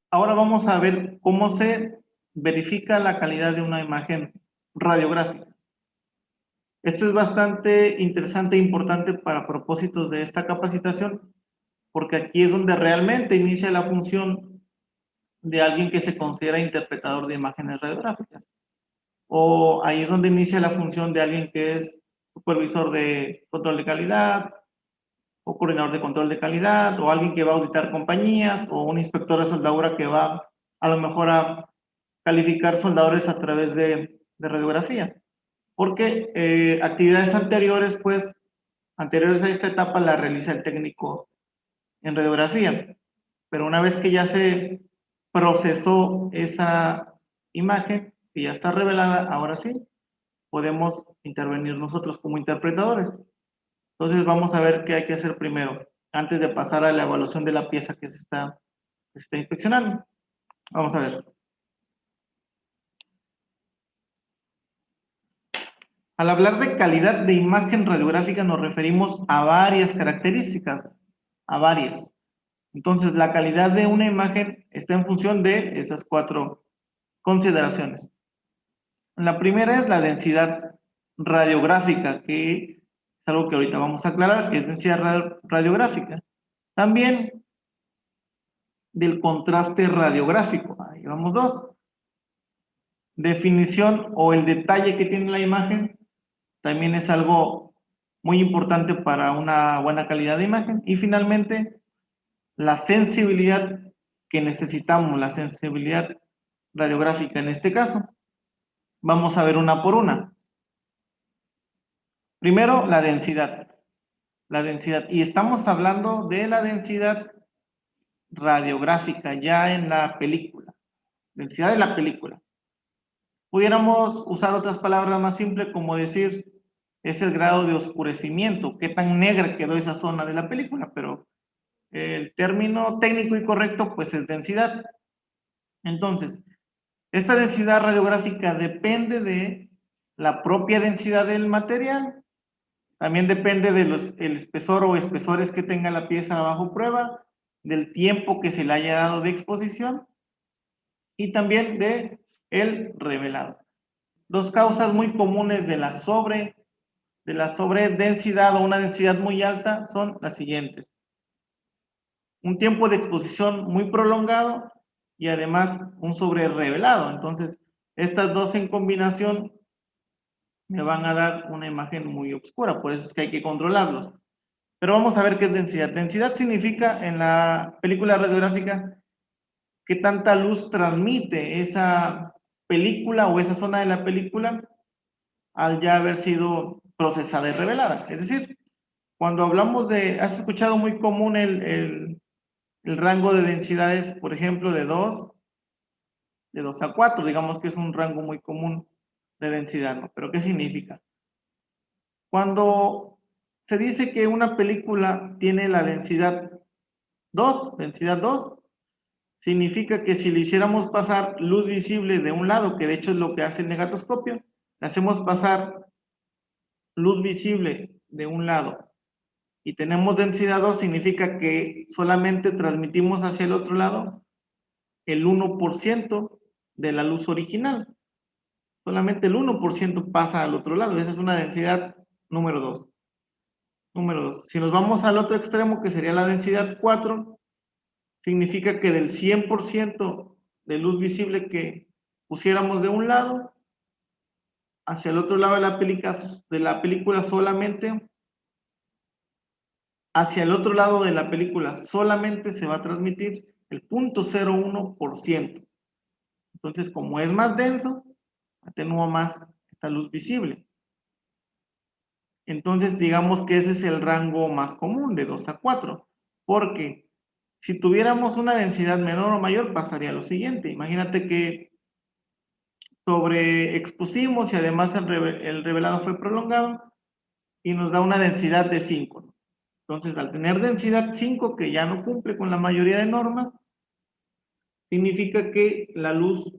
Ahora vamos a ver cómo se verifica la calidad de una imagen radiográfica. Esto es bastante interesante e importante para propósitos de esta capacitación, porque aquí es donde realmente inicia la función de alguien que se considera interpretador de imágenes radiográficas. O ahí es donde inicia la función de alguien que es supervisor de control de calidad, o coordinador de control de calidad, o alguien que va a auditar compañías, o un inspector de soldadura que va a lo mejor a calificar soldadores a través de radiografía. Porque actividades anteriores, pues, anteriores a esta etapa la realiza el técnico en radiografía. Pero una vez que ya se procesó esa imagen, que ya está revelada, ahora sí, podemos intervenir nosotros como interpretadores. Entonces vamos a ver qué hay que hacer primero, antes de pasar a la evaluación de la pieza que se está inspeccionando. Vamos a ver. Al hablar de calidad de imagen radiográfica nos referimos a varias características, a varias. Entonces, la calidad de una imagen está en función de esas 4 consideraciones. La primera es la densidad radiográfica, que es algo que ahorita vamos a aclarar, que es densidad radiográfica. También del contraste radiográfico, ahí vamos 2. Definición o el detalle que tiene la imagen, también es algo muy importante para una buena calidad de imagen. Y finalmente, la sensibilidad que necesitamos, la sensibilidad radiográfica en este caso. Vamos a ver una por una. Primero, la densidad. La densidad. Y estamos hablando de la densidad radiográfica ya en la película. Densidad de la película. Pudiéramos usar otras palabras más simples como decir, es el grado de oscurecimiento, qué tan negra quedó esa zona de la película, pero el término técnico y correcto pues es densidad. Entonces, esta densidad radiográfica depende de la propia densidad del material, también depende del espesor o espesores que tenga la pieza bajo prueba, del tiempo que se le haya dado de exposición y también de el revelado. 2 causas muy comunes de la sobredensidad o una densidad muy alta son las siguientes. Un tiempo de exposición muy prolongado y además un sobrerevelado. Entonces, estas 2 en combinación me van a dar una imagen muy oscura, por eso es que hay que controlarlos. Pero vamos a ver qué es densidad. Densidad significa en la película radiográfica qué tanta luz transmite esa película o esa zona de la película al ya haber sido procesada y revelada. Es decir, cuando hablamos de, has escuchado muy común el rango de densidades, por ejemplo, de 2 a 4, digamos que es un rango muy común de densidad, ¿no? Pero ¿qué significa? Cuando se dice que una película tiene la densidad 2, significa que si le hiciéramos pasar luz visible de un lado, que de hecho es lo que hace el negatoscopio, le hacemos pasar luz visible de un lado y tenemos densidad 2, significa que solamente transmitimos hacia el otro lado el 1% de la luz original. Solamente el 1% pasa al otro lado. Esa es una densidad número 2. Número 2. Si nos vamos al otro extremo, que sería la densidad 4, significa que del 100% de luz visible que pusiéramos de un lado, hacia el otro lado de la película solamente, hacia el otro lado de la película solamente se va a transmitir el 0.01%. Entonces, como es más denso, atenúa más esta luz visible. Entonces, digamos que ese es el rango más común, de 2 a 4, porque si tuviéramos una densidad menor o mayor, pasaría lo siguiente. Imagínate que sobreexpusimos y además el revelado fue prolongado y nos da una densidad de 5. Entonces, al tener densidad 5, que ya no cumple con la mayoría de normas, significa que la luz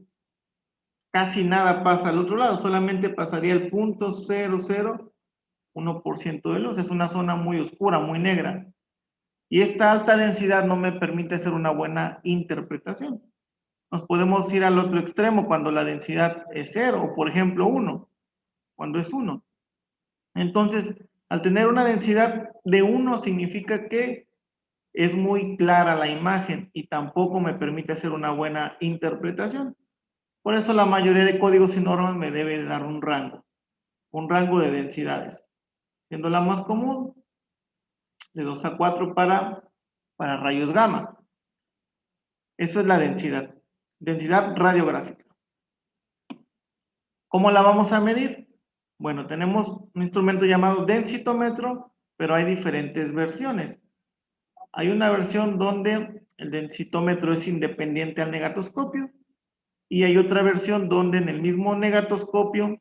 casi nada pasa al otro lado, solamente pasaría el 0.001% de luz. Es una zona muy oscura, muy negra. Y esta alta densidad no me permite hacer una buena interpretación. Nos podemos ir al otro extremo cuando la densidad es 0, o por ejemplo 1, cuando es 1. Entonces, al tener una densidad de 1 significa que es muy clara la imagen y tampoco me permite hacer una buena interpretación. Por eso la mayoría de códigos y normas me debe dar un rango de densidades, siendo la más común de 2 a 4 para rayos gamma. Eso es la densidad radiográfica. ¿Cómo la vamos a medir? Bueno, tenemos un instrumento llamado densitómetro, pero hay diferentes versiones. Hay una versión donde el densitómetro es independiente al negatoscopio y hay otra versión donde en el mismo negatoscopio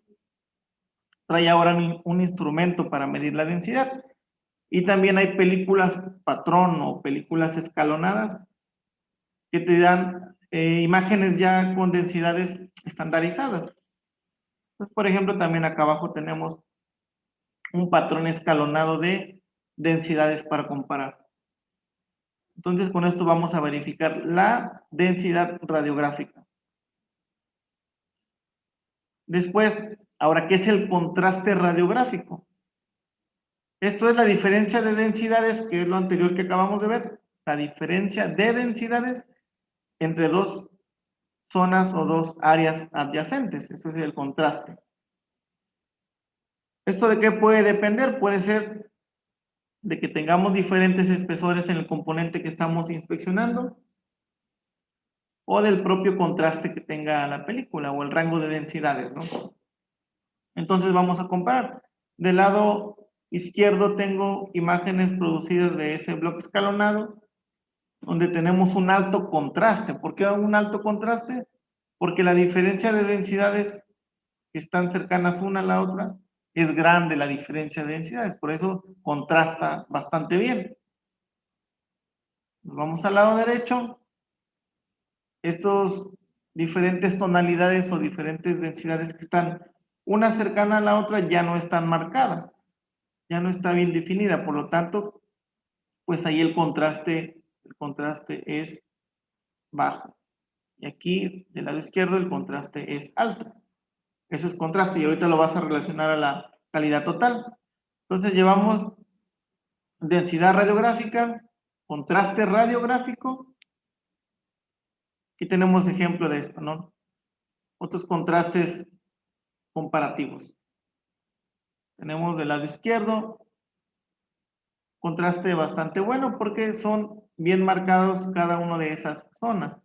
trae ahora un instrumento para medir la densidad. Y también hay películas patrón o películas escalonadas que te dan imágenes ya con densidades estandarizadas. Entonces, por ejemplo, también acá abajo tenemos un patrón escalonado de densidades para comparar. Entonces, con esto vamos a verificar la densidad radiográfica. Después, ahora, ¿qué es el contraste radiográfico? Esto es la diferencia de densidades, que es lo anterior que acabamos de ver, la diferencia de densidades entre dos zonas o dos áreas adyacentes. Eso es el contraste. ¿Esto de qué puede depender? Puede ser de que tengamos diferentes espesores en el componente que estamos inspeccionando o del propio contraste que tenga la película o el rango de densidades, ¿no? Entonces vamos a comparar. Del lado izquierdo tengo imágenes producidas de ese bloque escalonado donde tenemos un alto contraste. ¿Por qué un alto contraste? Porque la diferencia de densidades que están cercanas una a la otra es grande la diferencia de densidades, por eso contrasta bastante bien. Nos vamos al lado derecho. Estos diferentes tonalidades o diferentes densidades que están una cercana a la otra ya no están marcadas, ya no está bien definida, por lo tanto, pues ahí el contraste es bajo. Y aquí, del lado izquierdo, el contraste es alto. Eso es contraste y ahorita lo vas a relacionar a la calidad total. Entonces llevamos densidad radiográfica, contraste radiográfico. Aquí tenemos ejemplo de esto, ¿no? Otros contrastes comparativos. Tenemos del lado izquierdo contraste bastante bueno porque son bien marcados cada una de esas zonas.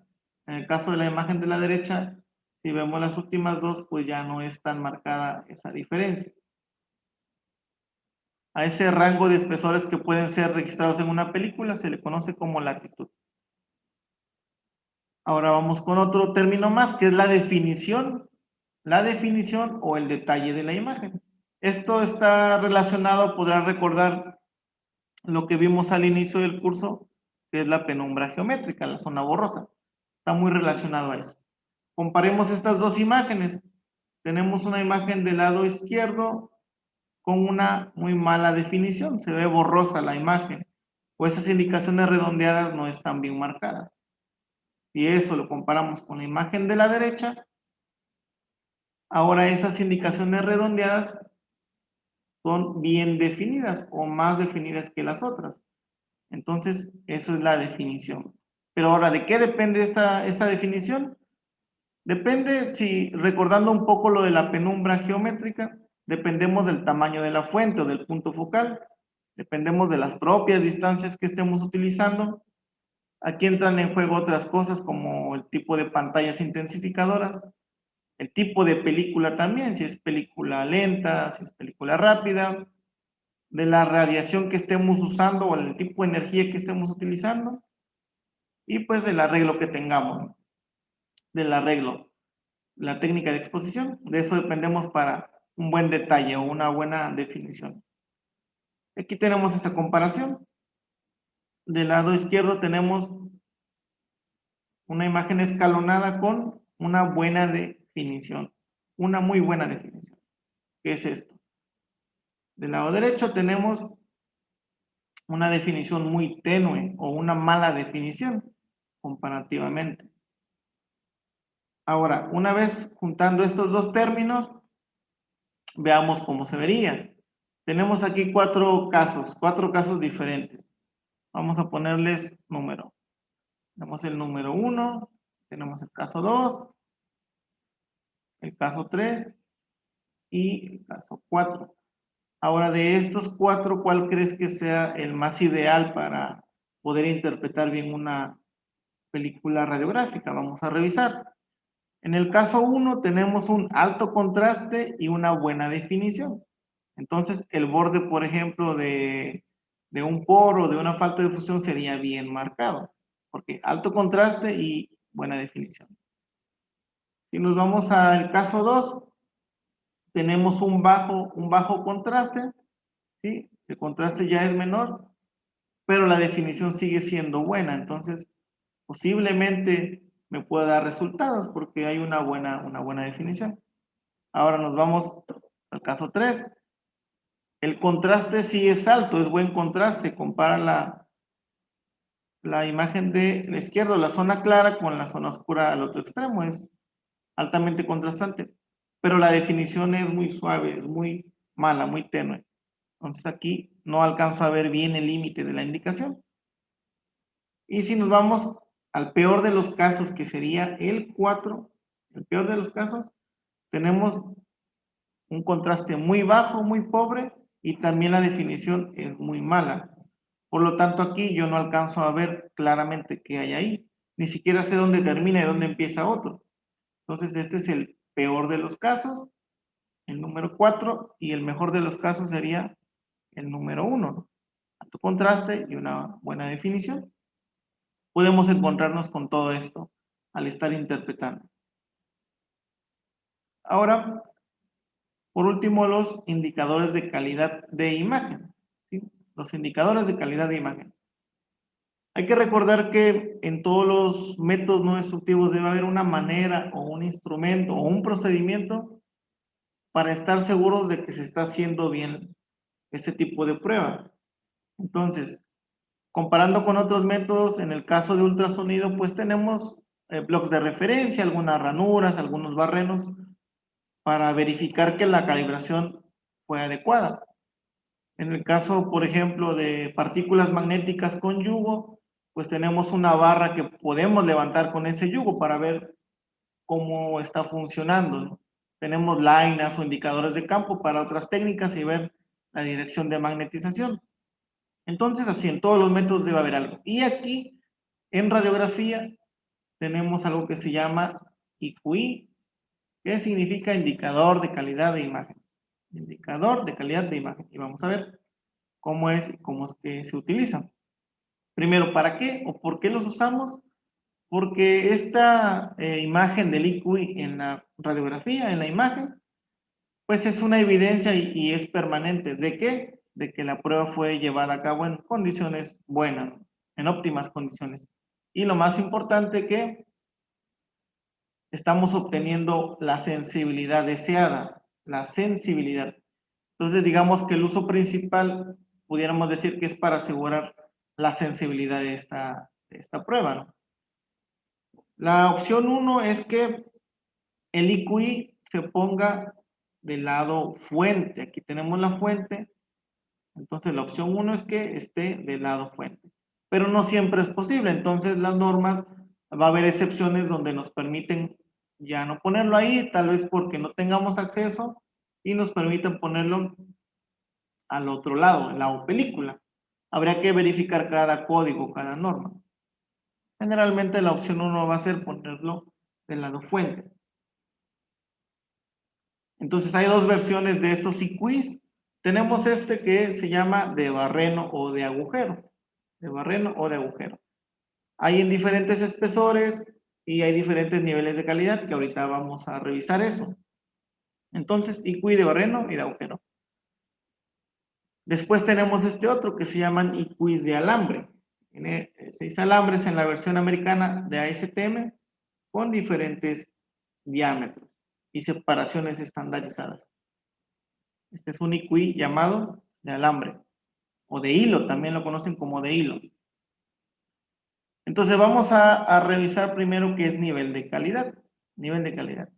En el caso de la imagen de la derecha, si vemos las últimas dos, pues ya no es tan marcada esa diferencia. A ese rango de espesores que pueden ser registrados en una película se le conoce como latitud. Ahora vamos con otro término más, que es la definición o el detalle de la imagen. Esto está relacionado, podrás recordar lo que vimos al inicio del curso, que es la penumbra geométrica, la zona borrosa. Está muy relacionado a eso. Comparemos estas dos imágenes. Tenemos una imagen del lado izquierdo con una muy mala definición, se ve borrosa la imagen, o esas indicaciones redondeadas no están bien marcadas. Si eso lo comparamos con la imagen de la derecha, ahora esas indicaciones redondeadas son bien definidas o más definidas que las otras. Entonces, eso es la definición. Pero ahora, ¿de qué depende esta definición? Depende, si recordando un poco lo de la penumbra geométrica, dependemos del tamaño de la fuente o del punto focal, dependemos de las propias distancias que estemos utilizando. Aquí entran en juego otras cosas como el tipo de pantallas intensificadoras, el tipo de película también, si es película lenta, si es película rápida, de la radiación que estemos usando o el tipo de energía que estemos utilizando y pues del arreglo que tengamos, del arreglo, la técnica de exposición, de eso dependemos para un buen detalle o una buena definición. Aquí tenemos esta comparación. Del lado izquierdo tenemos una imagen escalonada con una buena definición, una muy buena definición. ¿Qué es esto? Del lado derecho tenemos una definición muy tenue o una mala definición comparativamente. Ahora, una vez juntando estos dos términos, veamos cómo se vería. Tenemos aquí cuatro casos diferentes. Vamos a ponerles número. Tenemos el número 1, tenemos el caso 2, el caso 3 y el caso 4. Ahora, de estos cuatro, ¿cuál crees que sea el más ideal para poder interpretar bien una película radiográfica? Vamos a revisar. En el caso 1 tenemos un alto contraste y una buena definición. Entonces, el borde, por ejemplo, de un poro, de una falta de fusión, sería bien marcado, porque alto contraste y buena definición. Si nos vamos al caso 2, tenemos un bajo contraste, ¿sí? El contraste ya es menor, pero la definición sigue siendo buena, entonces posiblemente me pueda dar resultados porque hay una buena definición. Ahora nos vamos al caso 3. El contraste sí es alto, es buen contraste, compara la imagen de la izquierda, la zona clara con la zona oscura al otro extremo, es altamente contrastante, pero la definición es muy suave, es muy mala, muy tenue. Entonces aquí no alcanzo a ver bien el límite de la indicación. Y si nos vamos al peor de los casos, que sería el 4, el peor de los casos, tenemos un contraste muy bajo, muy pobre, y también la definición es muy mala. Por lo tanto, aquí yo no alcanzo a ver claramente qué hay ahí. Ni siquiera sé dónde termina y dónde empieza otro. Entonces, este es el peor de los casos, el número 4, y el mejor de los casos sería el número 1. Alto contraste y una buena definición. Podemos encontrarnos con todo esto al estar interpretando. Ahora, por último, los indicadores de calidad de imagen. ¿Sí? Los indicadores de calidad de imagen. Hay que recordar que en todos los métodos no destructivos debe haber una manera o un instrumento o un procedimiento para estar seguros de que se está haciendo bien este tipo de prueba. Entonces, comparando con otros métodos, en el caso de ultrasonido, pues tenemos bloques de referencia, algunas ranuras, algunos barrenos, para verificar que la calibración fue adecuada. En el caso, por ejemplo, de partículas magnéticas con yugo, pues tenemos una barra que podemos levantar con ese yugo para ver cómo está funcionando, ¿no? Tenemos lainas o indicadores de campo para otras técnicas y ver la dirección de magnetización. Entonces, así en todos los métodos debe haber algo. Y aquí, en radiografía, tenemos algo que se llama IQI, que significa indicador de calidad de imagen. Indicador de calidad de imagen. Y vamos a ver cómo es que se utilizan. Primero, ¿para qué o por qué los usamos? Porque esta imagen del IQI en la radiografía, en la imagen, pues es una evidencia y es permanente. ¿De qué? De que la prueba fue llevada a cabo en condiciones buenas, en óptimas condiciones. Y lo más importante que estamos obteniendo la sensibilidad deseada, la sensibilidad. Entonces, digamos que el uso principal, pudiéramos decir que es para asegurar la sensibilidad de esta prueba, ¿no? La opción 1 es que el IQI se ponga del lado fuente. Aquí tenemos la fuente. Entonces, la opción 1 es que esté del lado fuente. Pero no siempre es posible. Entonces, las normas, va a haber excepciones donde nos permiten ya no ponerlo ahí, tal vez porque no tengamos acceso y nos permiten ponerlo al otro lado, en la película. Habría que verificar cada código, cada norma. Generalmente la opción 1 va a ser ponerlo del lado fuente. Entonces hay dos versiones de estos IQIs. Tenemos este que se llama de barreno o de agujero. De barreno o de agujero. Hay en diferentes espesores y hay diferentes niveles de calidad que ahorita vamos a revisar eso. Entonces, IQI de barreno y de agujero. Después tenemos este otro que se llaman IQIs de alambre. Tiene 6 alambres en la versión americana de ASTM con diferentes diámetros. y separaciones estandarizadas. Este es un IQI llamado de alambre, o de hilo, también lo conocen como de hilo. Entonces vamos a revisar primero qué es nivel de calidad. Nivel de calidad.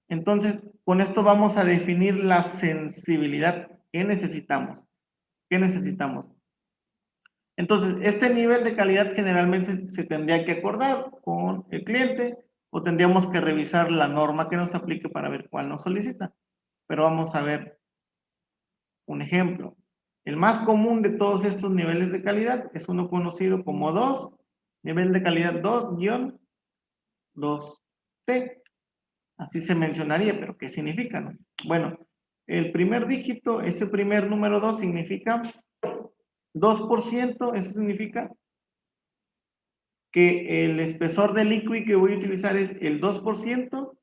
Entonces, con esto vamos a definir la sensibilidad. ¿Qué necesitamos? ¿Qué necesitamos? Entonces, este nivel de calidad generalmente se tendría que acordar con el cliente o tendríamos que revisar la norma que nos aplique para ver cuál nos solicita. Pero vamos a ver un ejemplo. El más común de todos estos niveles de calidad es uno conocido como 2, nivel de calidad 2-2T. Así se mencionaría, pero ¿qué significa, no? Bueno, el primer dígito, ese primer número 2 significa 2%, eso significa que el espesor del líquido que voy a utilizar es el 2%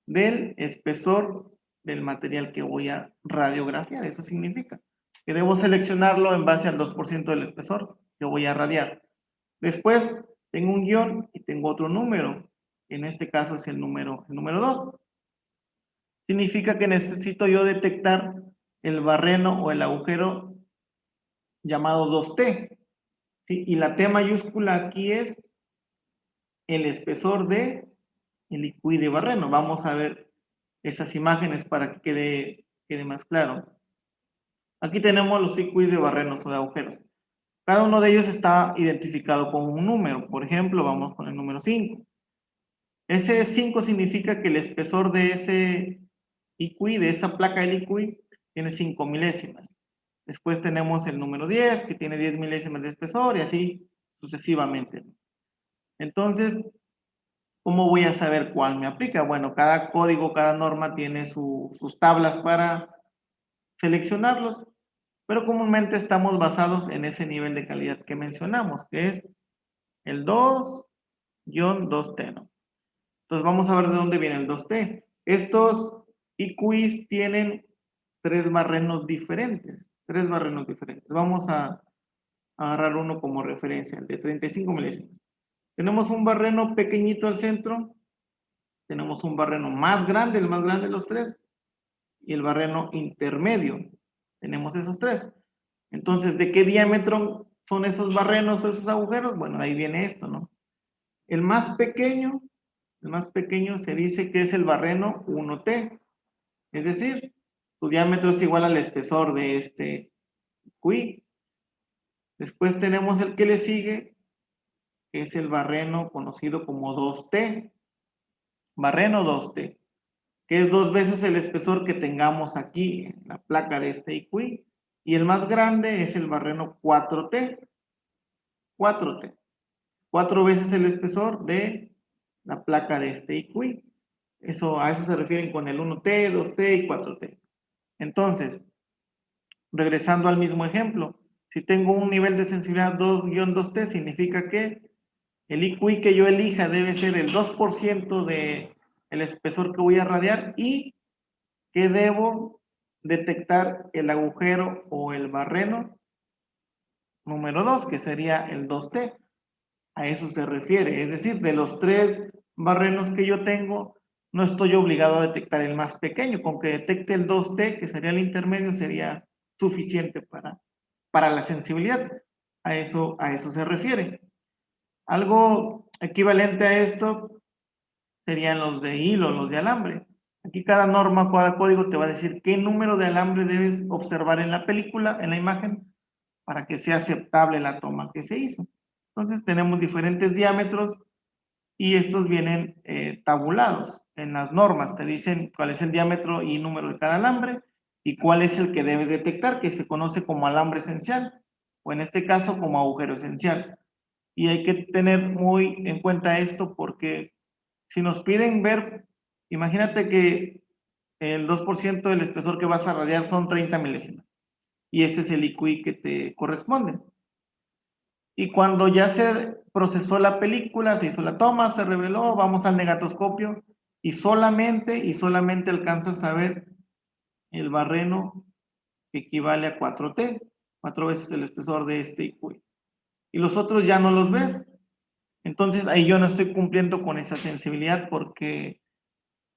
del espesor del material que voy a radiografiar. Eso significa que debo seleccionarlo en base al 2% del espesor que voy a radiar. Después tengo un guión y tengo otro número. En este caso es el número 2. Significa que necesito yo detectar el barreno o el agujero llamado 2T. ¿Sí? Y la T mayúscula aquí es el espesor de el IQI de barreno. Vamos a ver esas imágenes para que quede más claro. Aquí tenemos los IQIs de barrenos o de agujeros. Cada uno de ellos está identificado con un número. Por ejemplo, vamos con el número 5. Ese 5 significa que el espesor de ese IQI, de esa placa del IQI, tiene 5 milésimas. Después tenemos el número 10, que tiene 10 milésimas de espesor, y así sucesivamente. Entonces, ¿cómo voy a saber cuál me aplica? Bueno, cada código, cada norma tiene sus tablas para seleccionarlos, pero comúnmente estamos basados en ese nivel de calidad que mencionamos, que es el 2-2T, ¿no? Entonces vamos a ver de dónde viene el 2T. Estos IQIs tienen tres barrenos diferentes. Vamos a agarrar uno como referencia, el de 35 milésimas. Tenemos un barreno pequeñito al centro, tenemos un barreno más grande, el más grande de los tres, y el barreno intermedio. Tenemos esos tres. Entonces, ¿de qué diámetro son esos barrenos o esos agujeros? Bueno, ahí viene esto, ¿no? El más pequeño se dice que es el barreno 1T, es decir, su diámetro es igual al espesor de este QI. Después tenemos el que le sigue, que es el barreno conocido como 2T, barreno 2T, que es 2 veces el espesor que tengamos aquí en la placa de este IQI. Y el más grande es el barreno 4T, 4 veces el espesor de la placa de este IQI. A eso se refieren con el 1T, 2T y 4T. Entonces, regresando al mismo ejemplo, si tengo un nivel de sensibilidad 2-2T, significa que el IQI que yo elija debe ser el 2% del espesor que voy a radiar y que debo detectar el agujero o el barreno número 2, que sería el 2T. A eso se refiere, es decir, de los tres barrenos que yo tengo, no estoy obligado a detectar el más pequeño, con que detecte el 2T, que sería el intermedio, sería suficiente para la sensibilidad. A eso se refiere. Algo equivalente a esto serían los de hilo, los de alambre. Aquí cada norma, cada código te va a decir qué número de alambre debes observar en la película, en la imagen, para que sea aceptable la toma que se hizo. Entonces tenemos diferentes diámetros y estos vienen tabulados en las normas. Te dicen cuál es el diámetro y número de cada alambre y cuál es el que debes detectar, que se conoce como alambre esencial, o en este caso como agujero esencial. Y hay que tener muy en cuenta esto porque si nos piden ver, imagínate que el 2% del espesor que vas a radiar son 30 milésimas y este es el IQI que te corresponde. Y cuando ya se procesó la película, se hizo la toma, se reveló, vamos al negatoscopio y solamente alcanzas a ver el barreno que equivale a 4T, 4 veces el espesor de este IQI. Y los otros ya no los ves. Entonces ahí yo no estoy cumpliendo con esa sensibilidad porque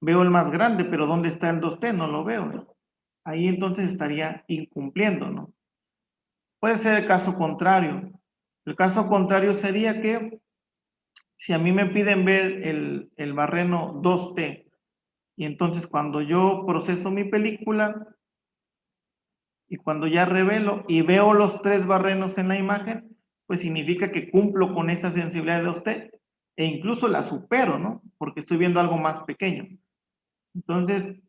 veo el más grande, pero ¿dónde está el 2T? No lo veo, ¿no? Ahí entonces estaría incumpliendo, ¿no? Puede ser el caso contrario. El caso contrario sería que si a mí me piden ver el barreno 2T y entonces cuando yo proceso mi película y cuando ya revelo y veo los 3 barrenos en la imagen, pues significa que cumplo con esa sensibilidad de 2T e incluso la supero, ¿no? Porque estoy viendo algo más pequeño. Entonces,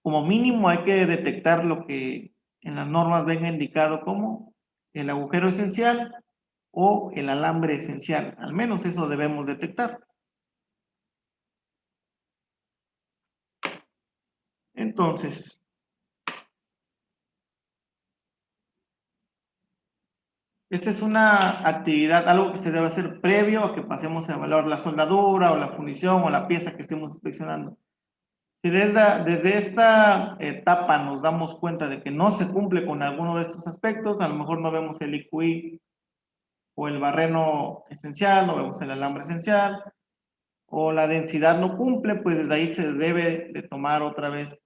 como mínimo hay que detectar lo que en las normas venga indicado como el agujero esencial o el alambre esencial. Al menos eso debemos detectar. Entonces, esta es una actividad, algo que se debe hacer previo a que pasemos a evaluar la soldadura o la fundición o la pieza que estemos inspeccionando. Si desde esta etapa nos damos cuenta de que no se cumple con alguno de estos aspectos, a lo mejor no vemos el IQI o el barreno esencial, no vemos el alambre esencial, o la densidad no cumple, pues desde ahí se debe de tomar otra vez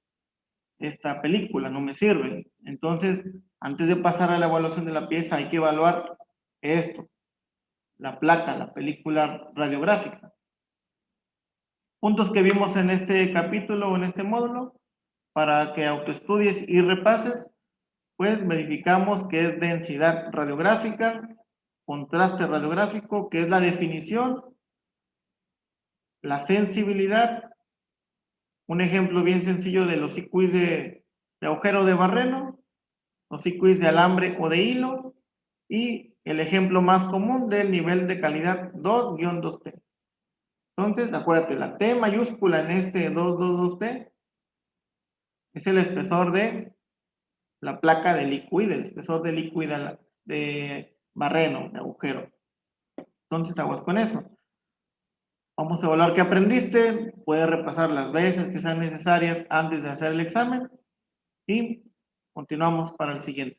esta película, no me sirve. Entonces, antes de pasar a la evaluación de la pieza, hay que evaluar esto, la placa, la película radiográfica. Puntos que vimos en este capítulo o en este módulo, para que autoestudies y repases, pues verificamos que es densidad radiográfica, contraste radiográfico, que es la definición, la sensibilidad, un ejemplo bien sencillo de los IQs de agujero de barreno, los IQs de alambre o de hilo, y el ejemplo más común del nivel de calidad 2-2T. Entonces, acuérdate, la T mayúscula en este 222T es el espesor de la placa del IQI, del espesor del IQI de barreno, de agujero. Entonces, aguas con eso. Vamos a evaluar qué aprendiste, puedes repasar las veces que sean necesarias antes de hacer el examen y continuamos para el siguiente.